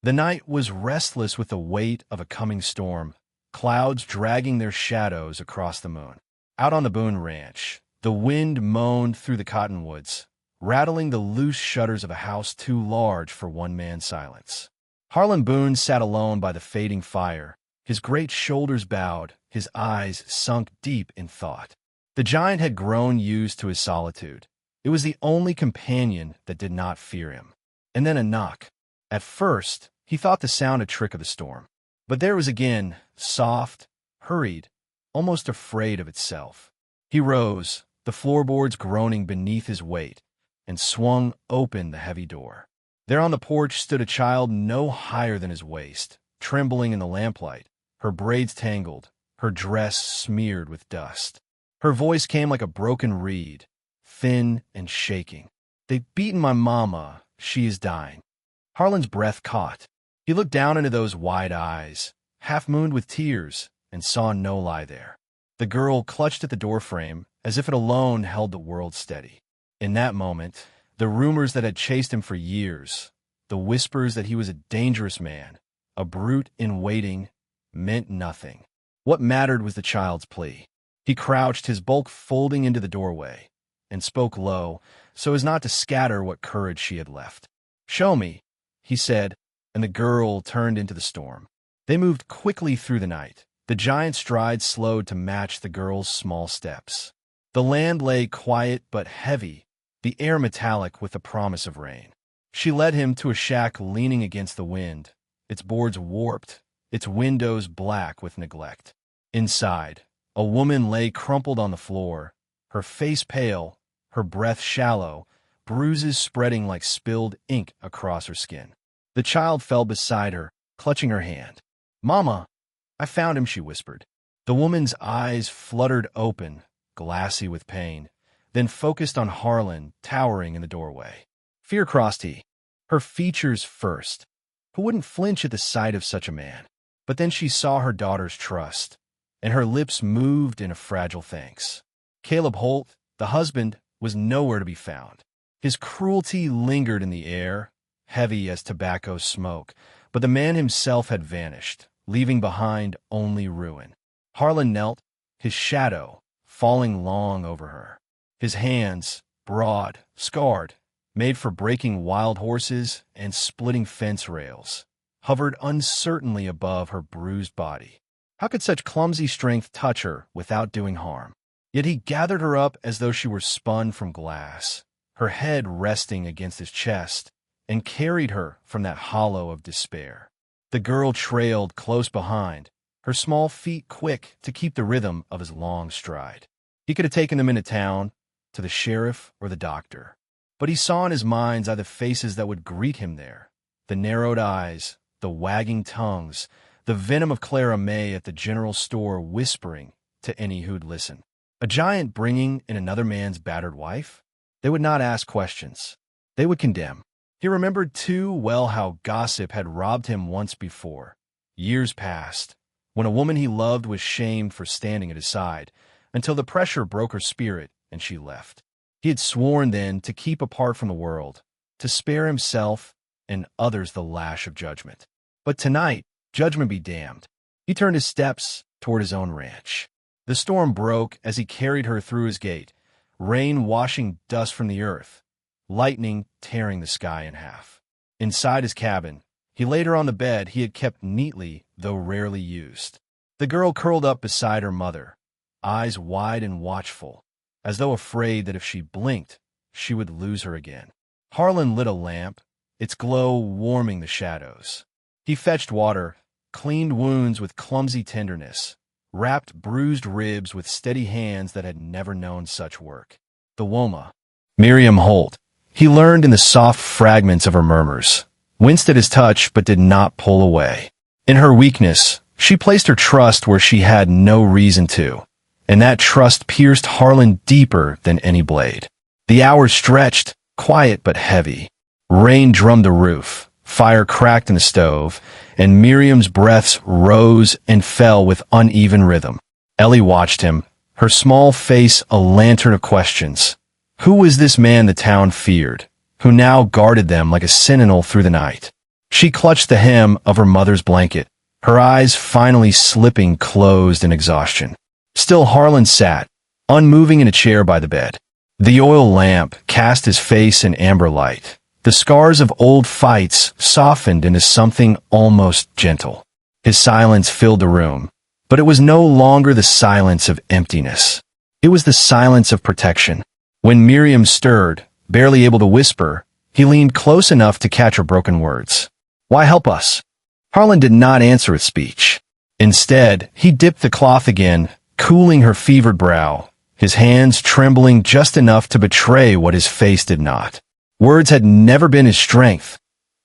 The night was restless with the weight of a coming storm, clouds dragging their shadows across the moon. Out on the Boone Ranch, the wind moaned through the cottonwoods, rattling the loose shutters of a house too large for one man's silence. Harlan Boone sat alone by the fading fire, his great shoulders bowed, his eyes sunk deep in thought. The giant had grown used to his solitude. It was the only companion that did not fear him. And then a knock. At first, he thought the sound a trick of the storm. But there was again, soft, hurried, almost afraid of itself. He rose, the floorboards groaning beneath his weight, and swung open the heavy door. There on the porch stood a child no higher than his waist, trembling in the lamplight, her braids tangled, her dress smeared with dust. Her voice came like a broken reed, thin and shaking. "They've beaten my mama. She is dying." Harlan's breath caught. He looked down into those wide eyes, half-mooned with tears, and saw no lie there. The girl clutched at the doorframe as if it alone held the world steady. In that moment, the rumors that had chased him for years, the whispers that he was a dangerous man, a brute in waiting, meant nothing. What mattered was the child's plea. He crouched, his bulk folding into the doorway, and spoke low, so as not to scatter what courage she had left. "Show me," he said, and the girl turned into the storm. They moved quickly through the night. The giant's stride slowed to match the girl's small steps. The land lay quiet but heavy, the air metallic with the promise of rain. She led him to a shack leaning against the wind, its boards warped, its windows black with neglect. Inside, a woman lay crumpled on the floor, her face pale, her breath shallow, bruises spreading like spilled ink across her skin. The child fell beside her, clutching her hand. "Mama, I found him," she whispered. The woman's eyes fluttered open, glassy with pain, then focused on Harlan, towering in the doorway. Fear crossed he, her features first. Who wouldn't flinch at the sight of such a man? But then she saw her daughter's trust, and her lips moved in a fragile thanks. Caleb Holt, the husband, was nowhere to be found. His cruelty lingered in the air, heavy as tobacco smoke, but the man himself had vanished, leaving behind only ruin. Harlan knelt, his shadow falling long over her. His hands, broad, scarred, made for breaking wild horses and splitting fence rails, hovered uncertainly above her bruised body. How could such clumsy strength touch her without doing harm? Yet he gathered her up as though she were spun from glass, her head resting against his chest, and carried her from that hollow of despair. The girl trailed close behind, her small feet quick to keep the rhythm of his long stride. He could have taken them into town, to the sheriff or the doctor, but he saw in his mind's eye the faces that would greet him there, the narrowed eyes, the wagging tongues, the venom of Clara May at the general store whispering to any who'd listen. A giant bringing in another man's battered wife? They would not ask questions. They would condemn. He remembered too well how gossip had robbed him once before. Years passed, when a woman he loved was shamed for standing at his side, until the pressure broke her spirit and she left. He had sworn then to keep apart from the world, to spare himself and others the lash of judgment. But tonight, judgment be damned. He turned his steps toward his own ranch. The storm broke as he carried her through his gate, rain washing dust from the earth, lightning tearing the sky in half. Inside his cabin, he laid her on the bed he had kept neatly, though rarely used. The girl curled up beside her mother, eyes wide and watchful, as though afraid that if she blinked, she would lose her again. Harlan lit a lamp, its glow warming the shadows. He fetched water, cleaned wounds with clumsy tenderness, wrapped bruised ribs with steady hands that had never known such work. The Woma, Miriam Holt, he learned in the soft fragments of her murmurs, winced at his touch but did not pull away. In her weakness, she placed her trust where she had no reason to, and that trust pierced Harlan deeper than any blade. The hours stretched, quiet but heavy. Rain drummed the roof, fire cracked in the stove, and Miriam's breaths rose and fell with uneven rhythm. Ellie watched him, her small face a lantern of questions. Who was this man the town feared, who now guarded them like a sentinel through the night? She clutched the hem of her mother's blanket, her eyes finally slipping closed in exhaustion. Still Harlan sat, unmoving in a chair by the bed. The oil lamp cast his face in amber light. The scars of old fights softened into something almost gentle. His silence filled the room, but it was no longer the silence of emptiness. It was the silence of protection. When Miriam stirred, barely able to whisper, he leaned close enough to catch her broken words. "Why help us?" Harlan did not answer with speech. Instead, he dipped the cloth again, cooling her fevered brow, his hands trembling just enough to betray what his face did not. Words had never been his strength.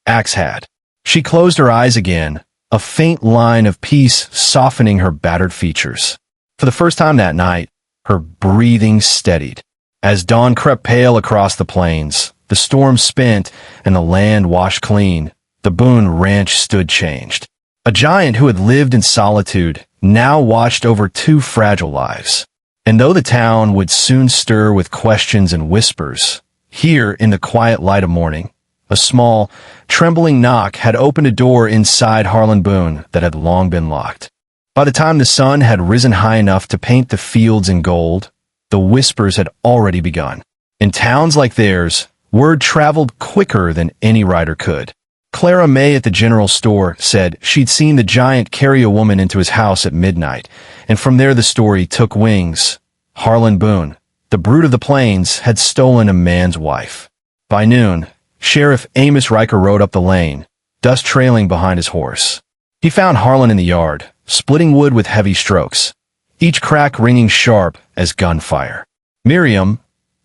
Acts had. She closed her eyes again, a faint line of peace softening her battered features. For the first time that night, her breathing steadied. As dawn crept pale across the plains, the storm spent and the land washed clean, the Boone Ranch stood changed. A giant who had lived in solitude now watched over two fragile lives. And though the town would soon stir with questions and whispers, here in the quiet light of morning, a small, trembling knock had opened a door inside Harlan Boone that had long been locked. By the time the sun had risen high enough to paint the fields in gold, the whispers had already begun. In towns like theirs, word traveled quicker than any rider could. Clara May at the general store said she'd seen the giant carry a woman into his house at midnight, and from there the story took wings. Harlan Boone, the brute of the plains, had stolen a man's wife. By noon, Sheriff Amos Riker rode up the lane, dust trailing behind his horse. He found Harlan in the yard, splitting wood with heavy strokes, each crack ringing sharp as gunfire. Miriam,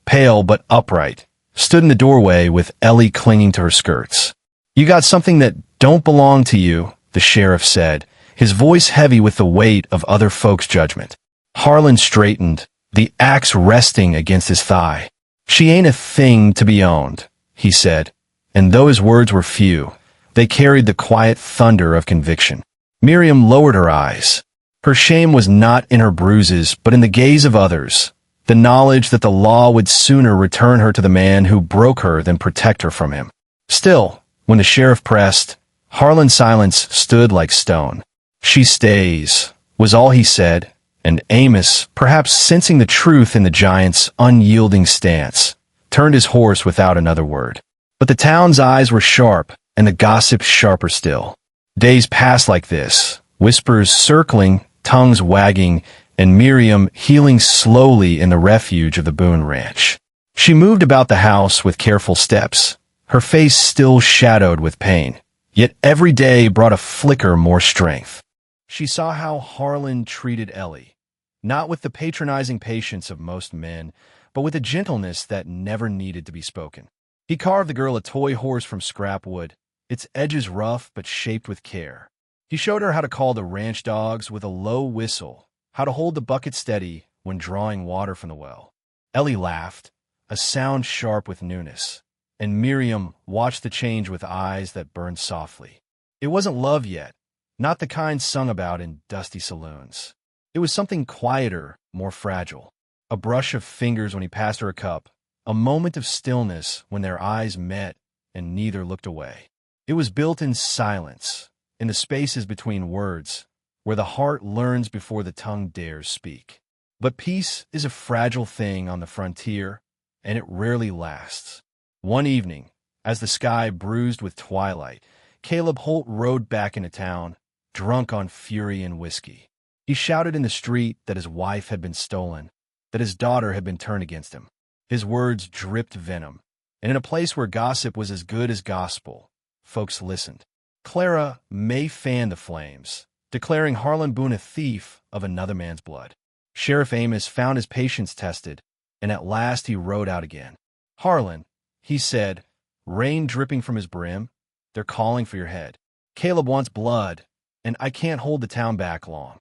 pale but upright, stood in the doorway with Ellie clinging to her skirts. "You got something that don't belong to you," the sheriff said, his voice heavy with the weight of other folks' judgment. Harlan straightened, the axe resting against his thigh. "She ain't a thing to be owned," he said, and though his words were few, they carried the quiet thunder of conviction. Miriam lowered her eyes. Her shame was not in her bruises, but in the gaze of others, the knowledge that the law would sooner return her to the man who broke her than protect her from him. Still, when the sheriff pressed, Harlan's silence stood like stone. "She stays," was all he said, and Amos, perhaps sensing the truth in the giant's unyielding stance, turned his horse without another word. But the town's eyes were sharp, and the gossip sharper still. Days passed like this, whispers circling, tongues wagging, and Miriam healing slowly in the refuge of the Boone Ranch. She moved about the house with careful steps, her face still shadowed with pain, yet every day brought a flicker more strength. She saw how Harlan treated Ellie, not with the patronizing patience of most men, but with a gentleness that never needed to be spoken. He carved the girl a toy horse from scrap wood, its edges rough but shaped with care. He showed her how to call the ranch dogs with a low whistle, how to hold the bucket steady when drawing water from the well. Ellie laughed, a sound sharp with newness, and Miriam watched the change with eyes that burned softly. It wasn't love yet, not the kind sung about in dusty saloons. It was something quieter, more fragile. A brush of fingers when he passed her a cup, a moment of stillness when their eyes met and neither looked away. It was built in silence, in the spaces between words, where the heart learns before the tongue dares speak. But peace is a fragile thing on the frontier, and it rarely lasts. One evening, as the sky bruised with twilight, Caleb Holt rode back into town, drunk on fury and whiskey. He shouted in the street that his wife had been stolen, that his daughter had been turned against him. His words dripped venom, and in a place where gossip was as good as gospel, folks listened. Clara May fanned the flames, declaring Harlan Boone a thief of another man's blood. Sheriff Amos found his patience tested, and at last he rode out again. "Harlan," he said, rain dripping from his brim, "they're calling for your head. Caleb wants blood, and I can't hold the town back long."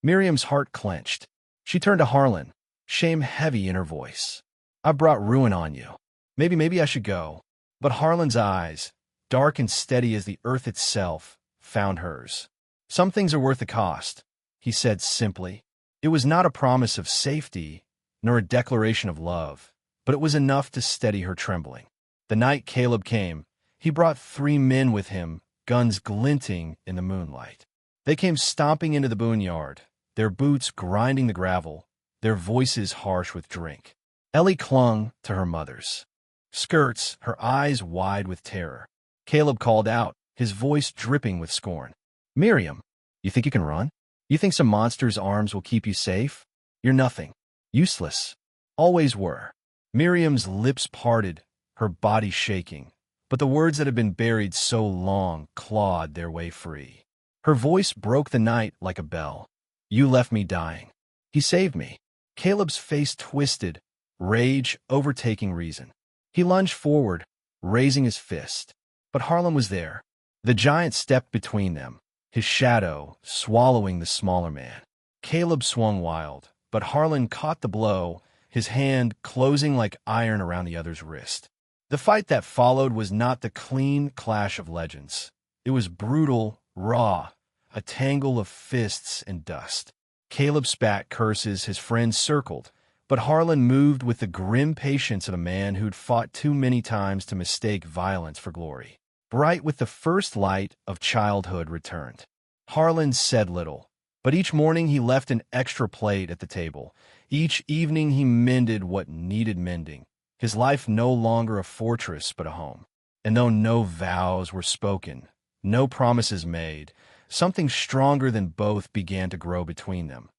Miriam's heart clenched. She turned to Harlan, shame heavy in her voice. "I brought ruin on you. Maybe I should go." But Harlan's eyes, dark and steady as the earth itself, found hers. "Some things are worth the cost," he said simply. It was not a promise of safety, nor a declaration of love, but it was enough to steady her trembling. The night Caleb came, he brought 3 men with him, guns glinting in the moonlight. They came stomping into the boneyard, their boots grinding the gravel, their voices harsh with drink. Ellie clung to her mother's skirts, her eyes wide with terror. Caleb called out, his voice dripping with scorn. "Miriam, you think you can run? You think some monster's arms will keep you safe? You're nothing. Useless. Always were." Miriam's lips parted, her body shaking, but the words that had been buried so long clawed their way free. Her voice broke the night like a bell. "You left me dying. He saved me." Caleb's face twisted, rage overtaking reason. He lunged forward, raising his fist. But Harlan was there. The giant stepped between them, his shadow swallowing the smaller man. Caleb swung wild, but Harlan caught the blow, his hand closing like iron around the other's wrist. The fight that followed was not the clean clash of legends. It was brutal, raw, a tangle of fists and dust. Caleb spat curses, his friends circled, but Harlan moved with the grim patience of a man who'd fought too many times to mistake violence for glory. Bright with the first light of childhood returned. Harlan said little, but each morning he left an extra plate at the table. Each evening he mended what needed mending, his life no longer a fortress but a home. And though no vows were spoken, no promises made, something stronger than both began to grow between them,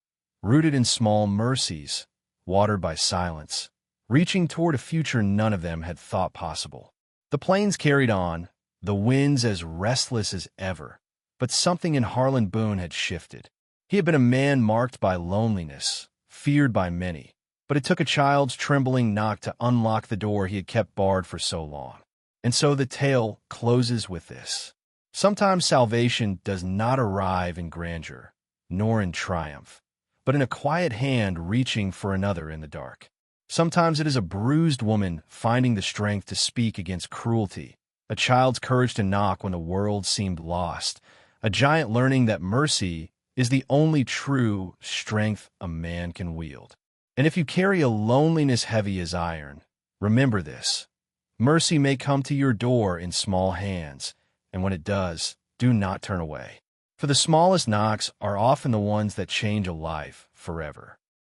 rooted in small mercies, watered by silence, reaching toward a future none of them had thought possible. The plains carried on, the winds as restless as ever, but something in Harlan Boone had shifted. He had been a man marked by loneliness, feared by many, but it took a child's trembling knock to unlock the door he had kept barred for so long. And so the tale closes with this. Sometimes salvation does not arrive in grandeur, nor in triumph, but in a quiet hand reaching for another in the dark. Sometimes it is a bruised woman finding the strength to speak against cruelty, a child's courage to knock when the world seemed lost, a giant learning that mercy is the only true strength a man can wield. And if you carry a loneliness heavy as iron, remember this. Mercy may come to your door in small hands, and when it does, do not turn away. For the smallest knocks are often the ones that change a life forever.